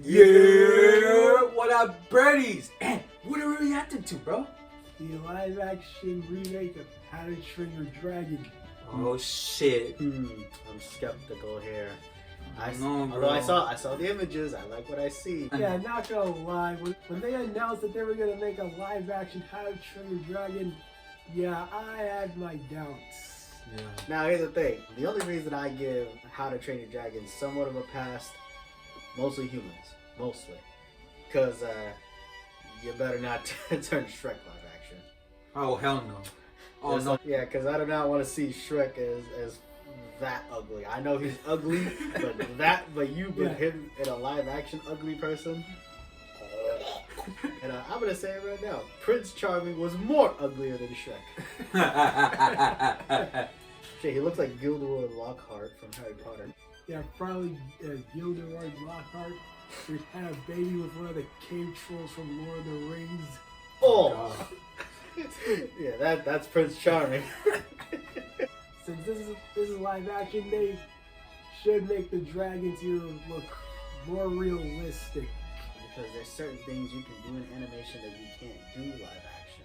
Yeah, what up, birdies? And what are we reacting to, bro? The live-action remake of How to Train Your Dragon. Oh shit! I'm skeptical here. Bro. I saw the images. I like what I see. Yeah, not gonna lie. When they announced that they were gonna make a live-action How to Train Your Dragon, yeah, I had my doubts. Yeah. Now here's the thing. The only reason I give How to Train Your Dragon somewhat of a pass, mostly humans, because you better not turn Shrek live action. Oh hell no! Oh no! Yeah, because I do not want to see Shrek as that ugly. I know he's ugly, but him in a live action ugly person. And I'm gonna say it right now, Prince Charming was more uglier than Shrek. Shit, he looks like Gilderoy Lockhart from Harry Potter. Yeah, probably Gilderoy Lockhart. Who had a baby with one of the cave trolls from Lord of the Rings. Oh! Yeah, that's Prince Charming. Since this is live action, they should make the dragons here look more realistic. Because there's certain things you can do in animation that you can't do live action.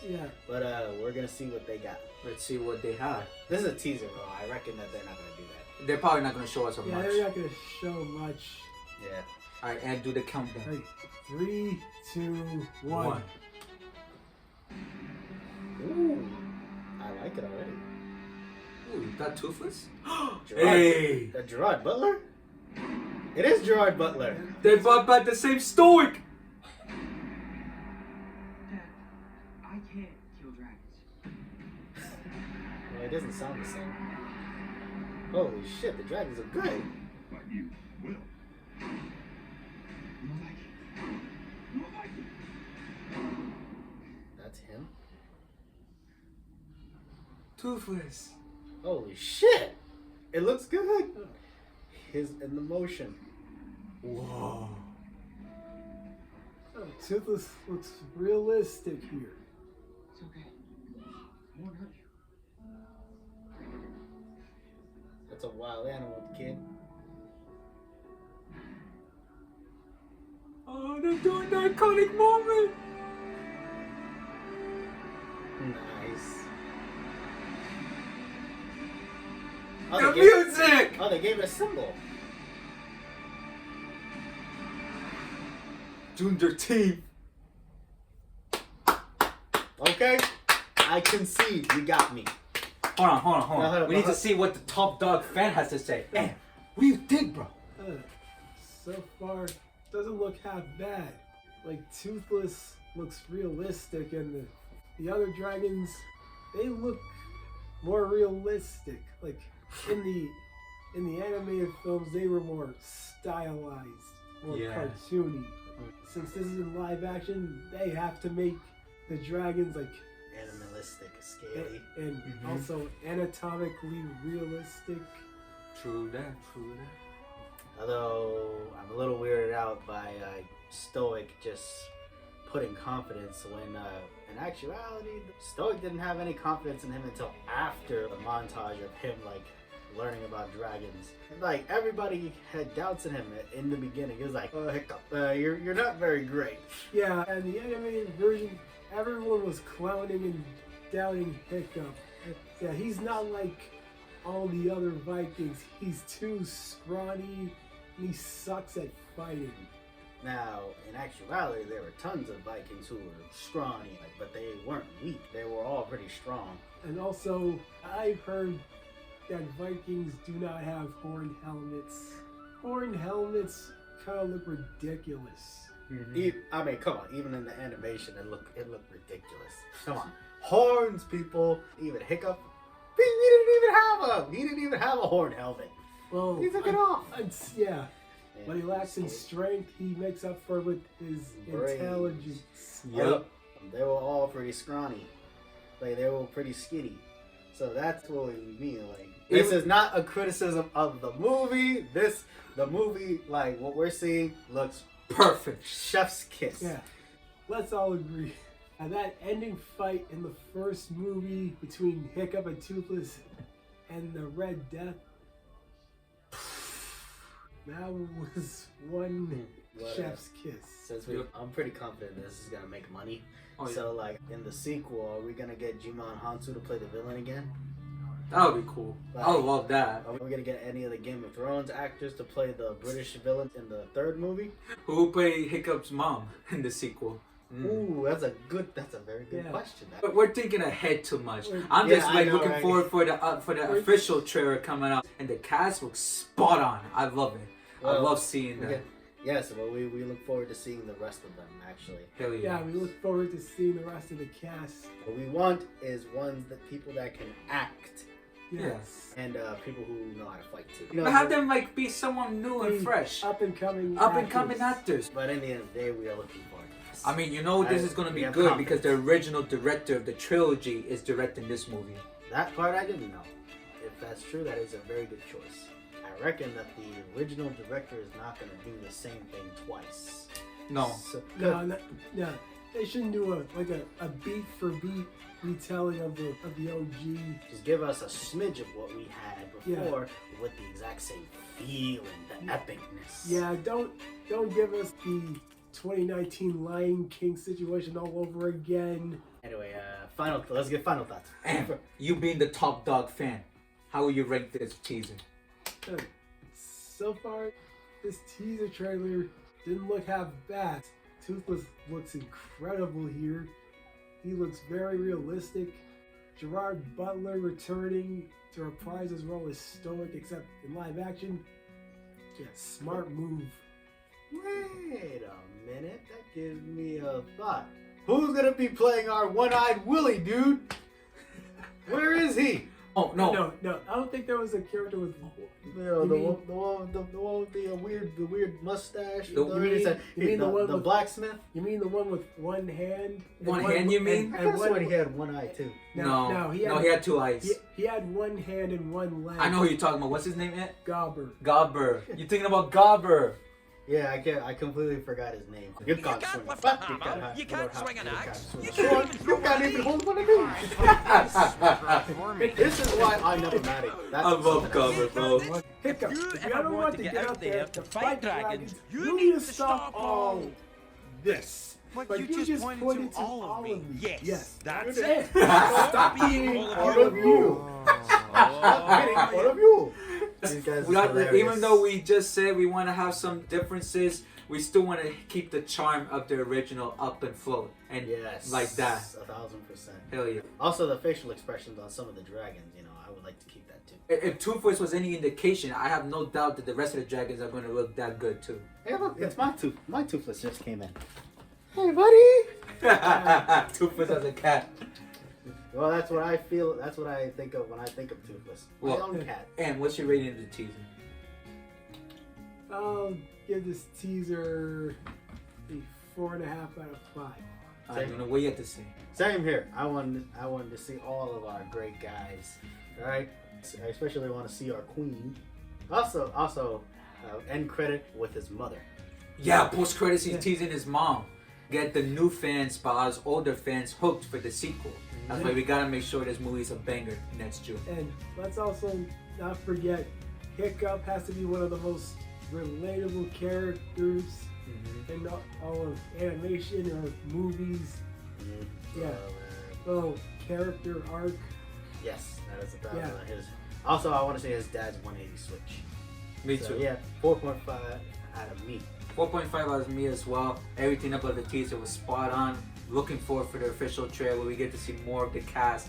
Yeah. But we're gonna see what they got. Let's see what they have. This is a teaser, though. I reckon that they're not gonna do that. They're probably not gonna show us Yeah, much. they're not gonna show much. Yeah. All right, and do the countdown. Like 3, 2, 1. Ooh, I like it already. Ooh, you got Toothless? Hey! Gerard Butler? It is Gerard Butler. They brought back the same stoic. Dad, I can't kill dragons. Well, it doesn't sound the same. Holy shit, the dragons are good. But you will. You like it. You like it. That's him? Toothless. Holy shit! It looks good. His in the motion. Whoa. Oh, Toothless looks realistic here. It's okay. I won't hurt you. That's a wild animal, kid. Oh, they're doing the iconic moment. Nice. The music. Oh, they gave it a symbol. June 13th. Okay, I concede. You got me. Hold on. No, hold on, We need to hold- see what the top dog fan has to say. Hey, what do you think, bro? So far, doesn't look half bad. Like Toothless looks realistic, and the other dragons, they look more realistic. Like in the animated films, they were more stylized, more cartoony. Since this is in live action, they have to make the dragons like Animalistic, scaly. and also anatomically realistic. True that. Although I'm a little weirded out by Stoic just putting confidence when in actuality Stoic didn't have any confidence in him until after the montage of him like learning about dragons. Like everybody had doubts in him in the beginning. He was like, "Oh, Hiccup, you're not very great." Yeah, and the animated version, everyone was clowning and doubting Hiccup. Yeah, he's not like all the other Vikings. He's too scrawny and he sucks at fighting. Now, in actuality, there were tons of Vikings who were scrawny, but they weren't weak. They were all pretty strong. And also, I've heard that Vikings do not have horn helmets. Horn helmets kind of look ridiculous. I mean, come on. Even in the animation, it looked ridiculous. Come on, horns, people. Even Hiccup, he didn't even have a horn helmet. Well, He took it off. Yeah. What he lacks in strength, he makes up for with his Brains. intelligence. Yep. They were all pretty scrawny. Like they were pretty skinny. So that's what we mean. Like this is not a criticism of the movie. The movie, like what we're seeing, looks Perfect. chef's kiss. Yeah. Let's all agree. And that ending fight in the first movie between Hiccup and Toothless and the Red Death, That was one What, chef's kiss. Since I'm pretty confident this is gonna make money. Oh, yeah. So like in the sequel, are we gonna get Jima and Hansu to play the villain again? That would be cool. Like, I would love that. Are we gonna get any of the Game of Thrones actors to play the British villain in the third movie? Who will play Hiccup's mom in the sequel? Ooh, that's a very good Yeah. question. But we're thinking ahead too much. Yeah, I'm just I like know, looking right? forward for the official trailer coming out, and the cast looks spot on. I love it. I Well, love seeing that. Yes, but we look forward to seeing the rest of them actually. Hell yeah. Yeah, we look forward to seeing the rest of the cast. What we want is people that can act Yes. and people who know how to fight too. You know, But have them like be someone new and fresh, Up and coming. actors. But in the end of the day, we are looking forward to this. I mean, you know this is gonna be we have good confidence. because the original director of the trilogy is directing this movie. That part I didn't know. If that's true, that is a very good choice. I reckon that the original director is not going to do the same thing twice. No. So, No, they shouldn't do a beat for beat retelling of the OG. just give us a smidge of what we had before with the exact same feeling, the epicness. Yeah, don't give us the 2019 Lion King situation all over again. Anyway, let's get final thoughts. And you being the top dog fan, how will you rank this teaser? So far, this teaser trailer didn't look half bad. Toothless looks incredible here. He looks very realistic. Gerard Butler returning to reprise his role as Stoic, except in live action. Yeah, smart move. Wait a minute, that gives me a thought. Who's gonna be playing our one-eyed Willie, dude? Where is he? Oh no. No, I don't think there was a character with. You know, You the mean- one with the weird mustache. You mean the one the with- blacksmith? You mean the one with one hand? and One hand, you mean? I could have sworn he had one eye too. No, he he had two eyes. He had one hand and one leg. I know who you're talking about. What's his name yet? Gobber. Gobber. You're thinking about Gobber. Yeah, I completely forgot his name. You can't swing lift a a bat, you hammer, can't you can't swing an axe, you You can't even throw can't a even knee. hold one of these. This is why I never married. That's I love Gobber, bro. Hiccup. If you If ever you ever want to get out there to fight dragons, you need need to stop all this. But you just pointed to all of me. Yes, that's it. Stop being all of you. All of you. These guys We are got, hilarious. even though we just said we want to have some differences, we still want to keep the charm of the original up and float. And Yes, like that. 1,000%. Hell yeah. Also, the facial expressions on some of the dragons, you know, I would like to keep that too. If Toothless was any indication, I have no doubt that the rest of the dragons are going to look that good too. Hey, look, it's my tooth. My toothless just came in. Hey, buddy. Toothless as a cat. Well, that's what I feel. That's what I think of when I think of toothless. My Well, own cat. And what's your rating of the teaser? I'll give this teaser a 4.5 out of 5. I don't know what you have to say. Same here. I wanted to see all of our great guys. All right. I especially want to see our queen. Also, end credit with his mother. Yeah, post credits he's teasing his mom. Get the new fans, but us older fans hooked for the sequel. That's why we gotta make sure this movie's a banger next June. And let's also not forget, Hiccup has to be one of the most relatable characters in all of animation or movies. Yeah. Little character arc. Yes, that is a problem. Yeah. Also, I want to say his dad's 180 switch. Me So, too. yeah, 4.5 out of me. 4.5 out of me as well. Everything about the teaser was spot on. Looking forward for the official trailer. We get to see more of the cast.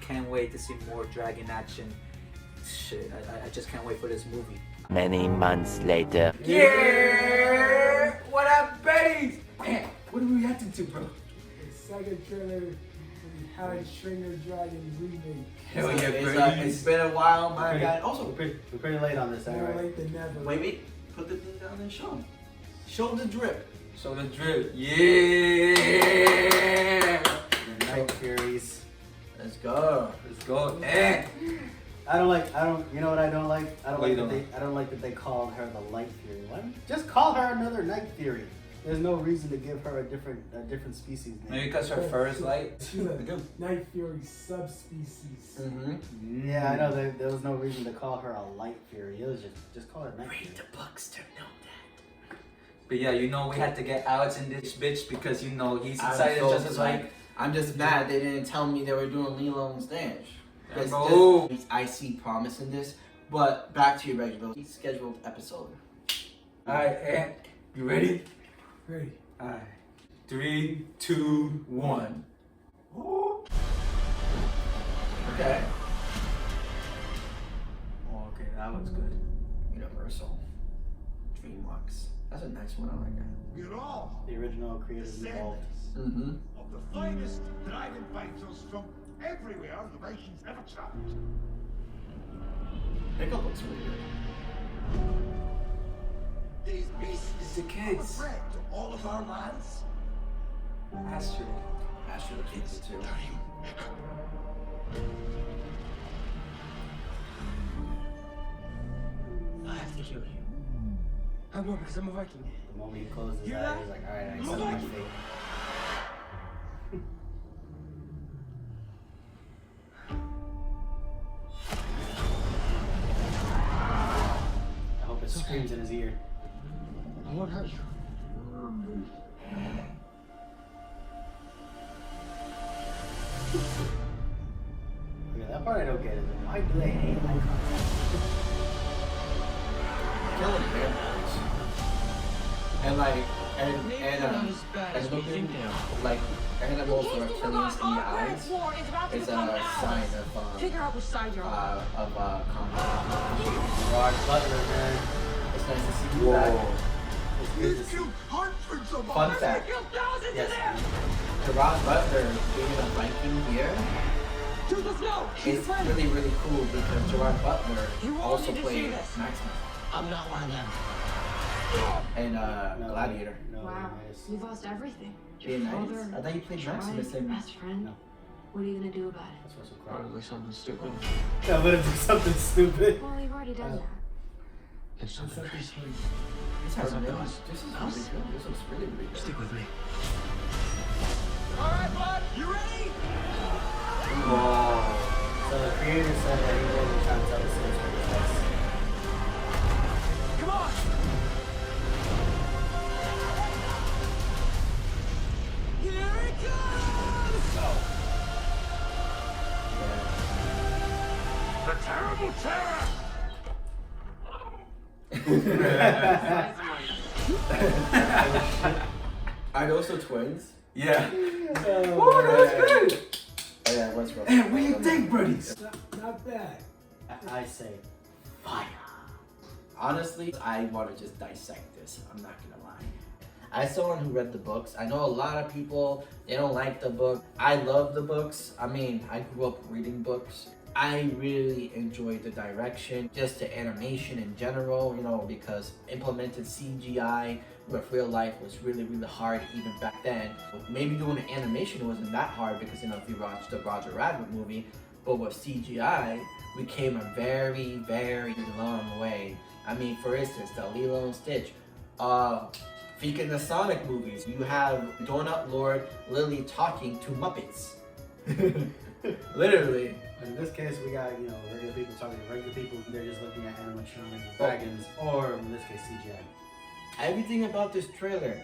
Can't wait to see more dragon action. Shit, I just can't wait for this movie. Many months later. Yeah! What up, buddies? Man, what are we reacting to, bro? The second trailer for the How to Train Your Dragon remake. Hell yeah, It's it's been a while, my guy. Also, we're pretty late on this, Better alright? late than never. Wait. Put the thing down and show him. Show him the drip. So the drip. Yeah! The Night Furies. Let's go. Let's go. Eh. You know what I don't like? I don't What like you that don't I don't like that they called her the Light Fury. Why don't you just call her another Night Fury? There's no reason to give her a different species name. Maybe because her fur is light. She's a Night Fury subspecies. Mm-hmm. Yeah, I know there was no reason to call her a light fury. It was just call her Night Fury. Read the books to know that. But yeah, you know we had to get Alex in this bitch because you know he's I'm excited so just as excited. like. I'm just mad they didn't tell me they were doing Lilo and Stitch. Oh. I see promise in this. But back to your regular scheduled episode. Alright, and you ready? Ready. Alright. 3, 2, 1. Oh. Okay. Oh, okay, that looks good. Universal. DreamWorks. That's a nice one. I like that. We're all The original creators involved. Mm-hmm. of the finest dragon fighters from everywhere the Vikings ever traveled. Pickup looks really good. These beasts It's the are a kids. threat to all of our lands. Astro. Astro looks really good too. I have to kill you. I'm not because I'm a Viking. The moment he closed his Hear eyes, that? he's like, alright, I I'm a accept my Viking. fate. I hope it screams in his ear. I won't hurt you. Okay, that part I don't get is why do they hate icons? Killing animals. And like, and looking like animals or reptilians in the eyes is a sign Figure out which side you're on. of conflict. Rod Butler, man. It's nice to see you back. It's good to We've see. killed hundreds of Fun fact. Yes. Gerard Butler being a Viking here To the snow! is really, really cool because Gerard Butler You all also need to see played this. Maximus I'm not one of them. and No, Gladiator. No, Wow, nice. you've lost everything. Being Your nice. father, I thought you played tribe, Maximus your and best friend. No. What are you gonna do about it? That's what's so crap. Probably something stupid. Yeah, let him do something stupid. Well, you've already done that. It's something crazy. this has Something really, else. this is really good. This looks really, really good. Stick with me. Alright, bud, you ready? Whoa. So the creator said that he wasn't trying to tell the same story twice. Come on! Here it comes! The terrible terror! Are those the twins? Yeah. Oh, that was good. Oh yeah, what's wrong? Hey, what do you think, buddies? Not bad. I say fire. Honestly, I want to just dissect this. I'm not gonna lie. As someone who read the books, I know a lot of people, they don't like the book. I love the books. I mean, I grew up reading books. I really enjoyed the direction, just the animation in general, you know, because implemented CGI with real life was really, really hard even back then. Maybe doing the animation wasn't that hard because, you know, if you watch the Roger Rabbit movie, but with CGI, we came a very, very long way. I mean, for instance, the Lilo and Stitch. Speaking of Sonic movies, you have Donut Lord Lily talking to Muppets. Literally. But in this case, we got, you know, regular people talking to regular people. They're just looking at animatronic dragons, or in this case, CGI. Everything about this trailer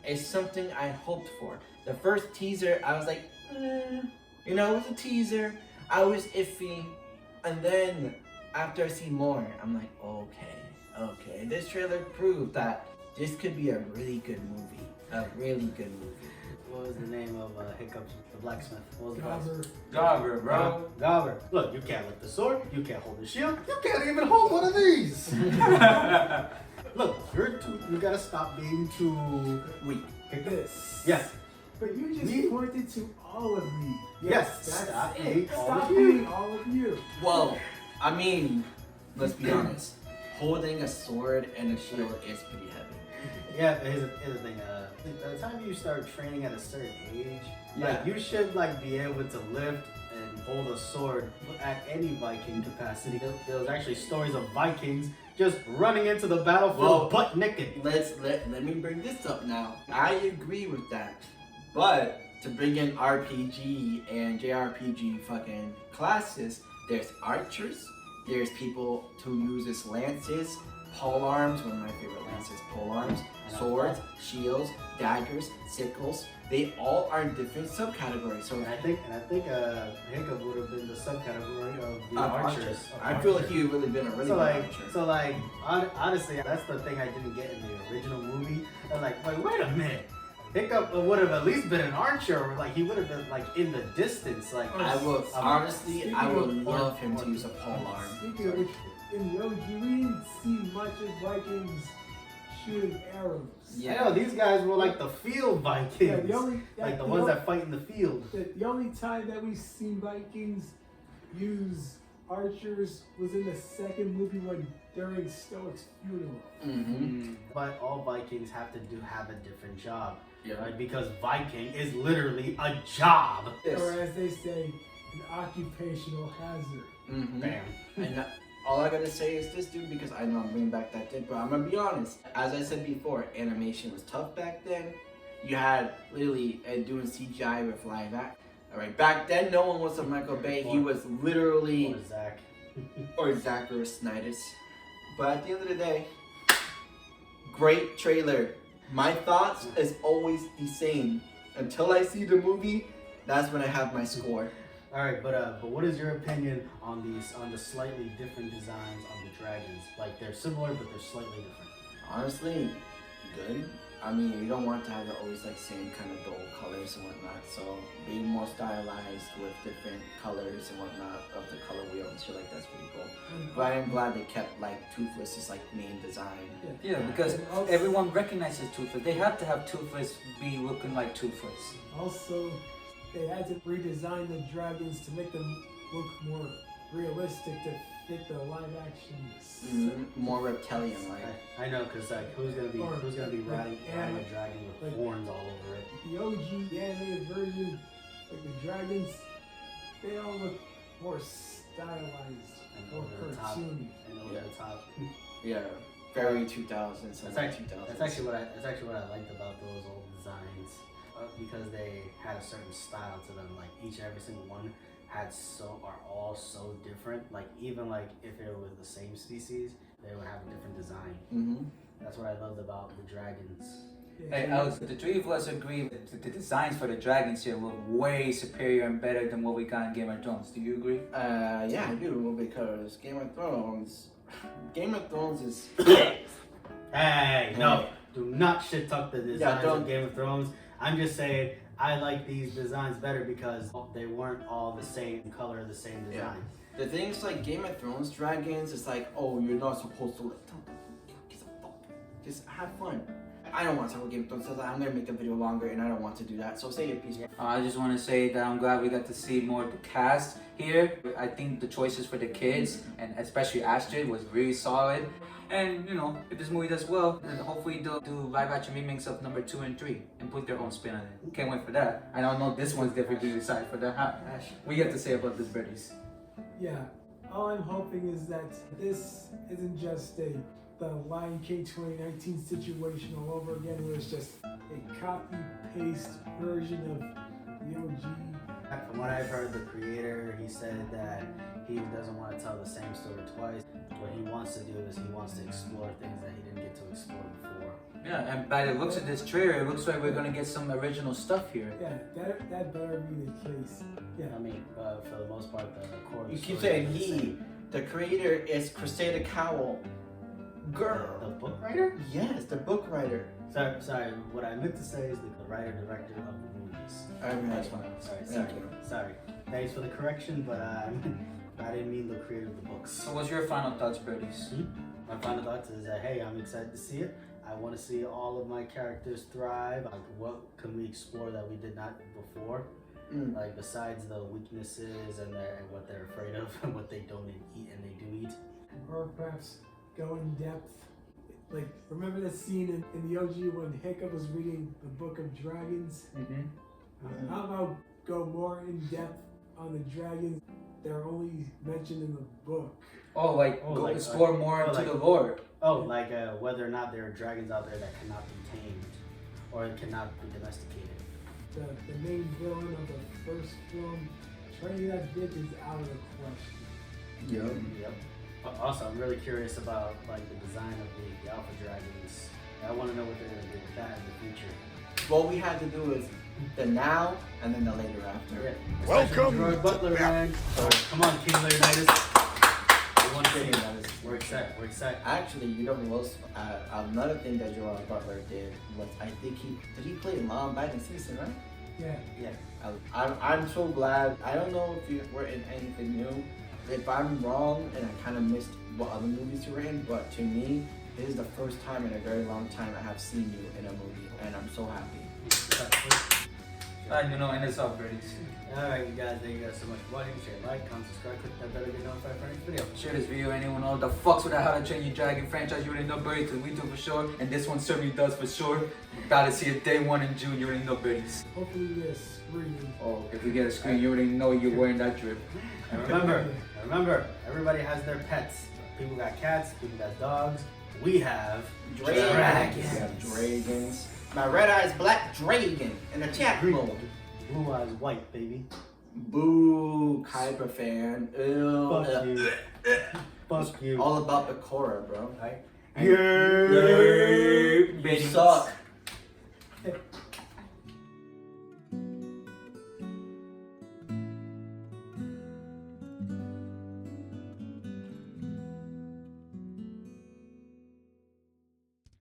is something I hoped for. The first teaser, I was like, you know, it was a teaser. I was iffy. And then, after I see more, I'm like, okay. This trailer proved that this could be a really good movie. A really good movie. What was the name of Hiccups, the blacksmith? What was the price? Gobber, bro. Gobber. Look, you can't lift the sword, you can't hold the shield, you can't even hold one of these! Look, you gotta stop being too weak. This. Yes. But you just Me? pointed to all of me. Yes, that's stop it. being all Stop of you. being all of you. Well, I mean, let's be honest. Holding a sword and a shield is pretty heavy. Yeah, here's the thing. By the time you start training at a certain age, Yeah. like you should like be able to lift and and hold a sword at any Viking capacity. There was actually stories of Vikings just running into the battlefield butt naked. Let me bring this up now. I agree with that, but to bring in RPG and JRPG fucking classes, there's archers, there's people who uses lances, pole arms, one of my favorite lances, pole arms, swords, shields, daggers, sickles. They all are in different subcategories. So I think Hiccup would have been the subcategory of the archers. I feel like he would really been a really good archer. Honestly, that's the thing I didn't get in the original movie. I was like, wait a minute. Hiccup would have at least been an archer. Like he would have been like in the distance. Like I would honestly, I would love him to use a pole arm. Speaking of which, in the OG, we didn't see much of Vikings shooting arrows. Yeah, no, these guys were like the field Vikings. Yeah, the ones that fight in the field. The only time that we've seen Vikings use archers was in the second movie when during Stoic's funeral. Mm-hmm. But all Vikings have a different job. Yeah. Right? Because Viking is literally a job. Or as they say, an occupational hazard. Mm-hmm. Bam. And all I gotta say is this, dude, because I know I'm bringing back that thing, but I'm gonna be honest. As I said before, animation was tough back then. You had literally doing CGI with live act. All right, back then no one was a Michael Bay. He was literally Or Zach. or Zach or Snyder's. But at the end of the day, great trailer. My thoughts is always the same. Until I see the movie, that's when I have my score. All right, but what is your opinion on the slightly different designs of the dragons? Like they're similar, but they're slightly different. Honestly, good. I mean, you don't want to have the always like same kind of dull colors and whatnot. So being more stylized with different colors and whatnot of the color wheel and shit like that's pretty cool. But I'm glad they kept like Toothless' like main design. Yeah, because everyone recognizes Toothless. They have to have Toothless be looking like Toothless. Also, they had to redesign the dragons to make them look more realistic to fit the live action. More reptilian like. I know, cause like who's gonna be riding a dragon with horns all over it? The OG animated version, like the dragons, they all look more stylized, more cartoony. And over the top. Yeah, very 2000s. That's actually what I liked about those old designs, because they had a certain style to them. Like every single one are all so different. Like even like if it was the same species, they would have a different design. Mm-hmm. That's what I loved about the dragons. Hey Alex, the three of us agree that the designs for the dragons here look way superior and better than what we got in Game of Thrones. Do you agree? Yeah, I do, because Game of Thrones is... Hey, no, do not shit talk the designs of Game of Thrones. I'm just saying, I like these designs better because they weren't all the same color, the same design. Yeah. The things like Game of Thrones dragons, it's like, oh, you're not supposed to just have fun. I don't want to talk about Game of Thrones, so I'm gonna make the video longer, and I don't want to do that. So say your piece. I just want to say that I'm glad we got to see more of the cast here. I think the choices for the kids, and especially Astrid, was really solid. And you know, if this movie does well, then hopefully they'll do live action remakes of number 2 and 3 and put their own spin on it. Can't wait for that. I don't know this one's definitely decided for that. What you have to say about this, birdies? Yeah, all I'm hoping is that this isn't just the Lion King 2019 situation all over again, where it's just a copy-paste version of the OG. From what I've heard, the creator, he said that he doesn't want to tell the same story twice. What he wants to do is he wants to explore things that he didn't get to explore before. Yeah, and by the looks of this trailer, it looks like we're gonna get some original stuff here. Yeah, that better be the case. Yeah, I mean, for the most part, the core. You keep saying he. The creator is Cressida Cowell. Girl. The book writer? Yes, the book writer. Sorry. What I meant to say is the writer director of the movies. That's fine. Sorry. Thanks for the correction, but I didn't mean the creator of the books. So what's your final thoughts, birdies? My final thoughts is that, hey, I'm excited to see it. I want to see all of my characters thrive. Like, what can we explore that we did not before? Like, besides the weaknesses and what they're afraid of and what they don't eat and they do eat. or perhaps go in depth. Like, remember that scene in the OG when Hiccup was reading the Book of Dragons? How about go more in depth on the dragons that are only mentioned in the book. Oh, like Oh, go like, explore more into the lore. Oh, like whether or not there are dragons out there that cannot be tamed or cannot be domesticated. The main villain of the first film, training that dick is out of the question. Yep. Also, I'm really curious about like the design of the alpha dragons. I want to know what they're gonna do with that in the future. What we had to do is the now and then the later after. Yeah. Welcome Especially Gerard Butler, to man. So come on, King Leonidas. One thing. We're excited. We're excited. Actually, you know who else? Another thing that Gerard Butler did was I think he played Mom back in season, right? Yeah. I'm so glad. I don't know if you were in anything new. If I'm wrong and I kind of missed what other movies you were in, but to me, this is the first time in a very long time I have seen you in a movie, and I'm so happy. You know, and it's all ready. Alright, you guys, thank you guys so much for watching. Share, like, comment, subscribe, click that bell to get notified for our next video. Share this video, anyone know the fucks with the How to Train Your Dragon franchise, you already know Berk, because we do for sure, and this one certainly does for sure. About to see it day 1 in June, you already know birdies. Hopefully we get a screen. Oh, if we get a screen, you already know you're wearing that drip. And remember, everybody has their pets. People got cats, people got dogs. We have Dragons. We have dragons. My red eye's black dragon in attack mode. Blue eyes white, baby. Boo, Kuiper fan. Ew. Fuck you. Fuck you. All about the Korra, bro. Right? You suck.